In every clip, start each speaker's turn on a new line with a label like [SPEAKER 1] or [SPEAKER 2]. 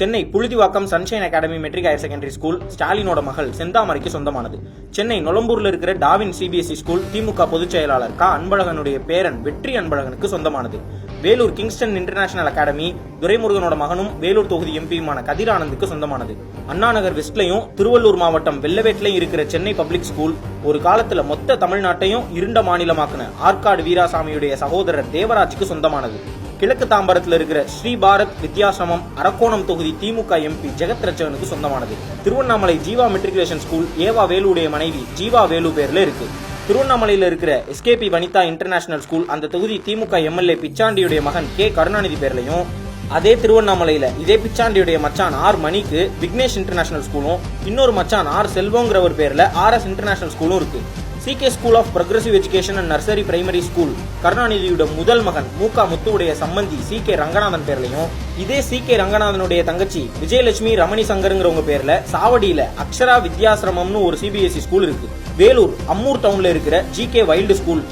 [SPEAKER 1] Chennai Puzhuthivakkam sunshine academy matric higher secondary school ஸ்டாலினோட மகள் செந்தாமரைக்கு சொந்தமானது. சென்னை நொளம்பூர்ல இருக்கிற டாவின் சிபிஎஸ்இ ஸ்கூல் திமுக பொதுச் செயலாளர் க அன்பழகனுடைய பேரன் வெற்றி அன்பழகனுக்கு சொந்தமானது. வேலூர் கிங்ஸ்டன் இன்டர்நேஷனல் அகாடமி துரைமுருகனோட மகனும் வேலூர் தொகுதி எம்பியுமான கதிர் ஆனந்துக்கு சொந்தமானது. அண்ணாநகர் வெஸ்ட்லையும் திருவள்ளூர் மாவட்டம் வெள்ளவேட்லையும் இருக்கிற சென்னை பப்ளிக் ஸ்கூல் ஒரு காலத்துல மொத்த தமிழ்நாட்டையும் இருண்ட மாநிலமாக்குன ஆற்காடு வீராசாமியுடைய சகோதரர் தேவராஜுக்கு சொந்தமானது. கிழக்கு தாம்பரத்தில் இருக்கிற ஸ்ரீ பாரத் வித்யாசிரமம் அரக்கோணம் தொகுதி திமுக எம்பி ஜெகத் ரட்சகனுக்கு சொந்தமானது. திருவண்ணாமலை ஜீவா மெட்ரிகுலேஷன் ஸ்கூல் ஏவா வேலுடைய மனைவி ஜீவா வேலு பேர்ல இருக்கு. திருவண்ணாமலையில் இருக்கிற எஸ்கேபி வனிதா இன்டர்நேஷனல் ஸ்கூல் அந்த தொகுதி திமுக எம்எல்ஏ பிச்சாண்டியுடைய மகன் கே கருணாநிதி பேர்லையும், அதே திருவண்ணாமலையில இதே பிச்சாண்டியுடைய மச்சான் ஆர் மணிக்கு விக்னேஷ் இன்டர்நேஷனல் ஸ்கூலும், இன்னொரு மச்சான் ஆர் செல்வங்கிறவர் பேர்ல ஆர்எஸ் இன்டர்நேஷனல் ஸ்கூலும் இருக்கு. CK school of progressive education and nursery primary school கருணாநிதியோட முதல் மகன் மூகா முத்துவுடைய சம்பந்தி CK ரங்கநாதன் பேர்லையும், இதே CK ரங்கநாதனுடைய தங்கச்சி விஜயலட்சுமி ரமணி சங்கருங்கிறவங்க பேர்ல சாவடியில அக்ஷரா வித்யாசிரமம்னு ஒரு CBSE ஸ்கூல் இருக்கு. வேலூர் அம்மூர் டவுன்ல இருக்கிற GK வைல்டு ஸ்கூல்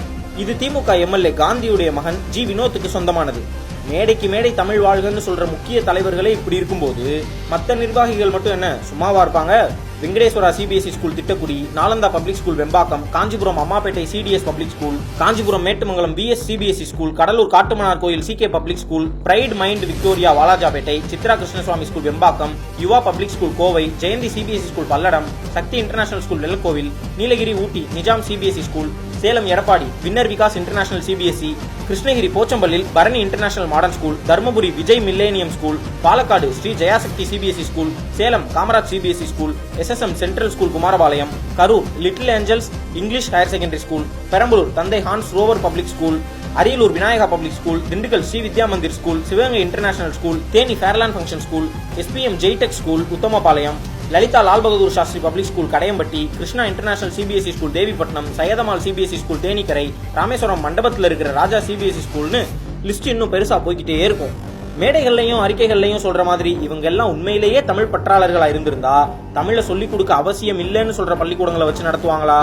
[SPEAKER 1] இது திமுக எம்எல்ஏ காந்தியுடைய மகன் ஜி வினோத்துக்கு சொந்தமானது. மேடைக்கு மேடை தமிழ் வாழ்கன்னு சொல்ற முக்கிய தலைவர்களே இப்படி இருக்கும்போது மற்ற நிர்வாகிகள் மட்டும் என்ன சும்மாவா இருப்பாங்க? Venkateswara CBSE school Tittakudi, Nalanda public school Vembakkam, Kanchipuram Ammapettai CDS public school, Kanchipuram Mettumangalam BS CBSE school, Cuddalore Kattumannar Koil CK public school, bright mind Victoria Walajapet, Chitra Krishnaswamy school Vembakkam, Yuva public school Kovai, Jayanthi CBSE school Palladam, Sakthi international school Vellakovil, Nilgiris Ooty Nizam CBSE school, Salem Edappadi winner Vikas international CBSE, Krishnagiri போச்சம்பள்ளில் Bharani international modern school, Dharmapuri Vijay millennium school, Palakkad Sri Jayasakthi CBSE school, Salem Kamaraj CBSE school, SSM central school Kumarapalayam, Karur little angels English higher secondary school, Perambalur Thanthai Hans Roever public school, Ariyalur Vinayaka public school, Dindigul Sri Vidya Mandir school, Sivaganga international school, Theni fairland function school, SPM ஜெய்டெக் school Uthamapalayam, Lalitha Lal Bahadur Shastri public school Kadayampatti, Krishna international CBSE school Devipattinam, Syedammal CBSE school Thenikarai, Rameswaram மண்டபத்தில் இருக்கிற ராஜா CBSE ஸ்கூல்னு list இன்னும் பெருசா போய்கிட்டே இருக்கும். மேடைகள்லையும் அறிக்கைகள்லையும் சொல்ற மாதிரி இவங்க எல்லாம் உண்மையிலேயே தமிழ் பற்றாளர்களா இருந்திருந்தா தமிழ சொல்லிக் கொடுக்க அவசியம் இல்லைன்னு சொல்ற பள்ளிக்கூடங்களை வச்சு நடத்துவாங்களா?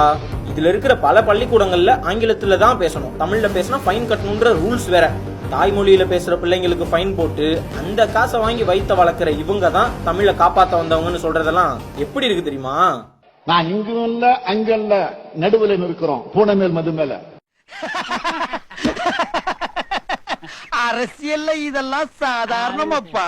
[SPEAKER 1] இதுல இருக்கிற பல பள்ளிக்கூடங்கள்ல ஆங்கிலத்துல தான் பேசணும், தமிழ்ல பேசினா ஃபைன் கட்டணும்ன்ற ரூல்ஸ் வேற. தாய்மொழியில பேசுற பிள்ளைங்களுக்கு ஃபைன் போட்டு அந்த காசை வாங்கி வைத்த வளர்க்கிற இவங்க தான் தமிழை காப்பாத்த வந்தவங்கன்னு சொல்றதெல்லாம் எப்படி இருக்கு தெரியுமா?
[SPEAKER 2] நான் இங்கும் இல்ல அங்கல்ல நடுவில் இருக்கிறோம், பூனை மேல் மது மேல.
[SPEAKER 3] அரசியல்ல இதெல்லாம் சாதாரணமாப்பா.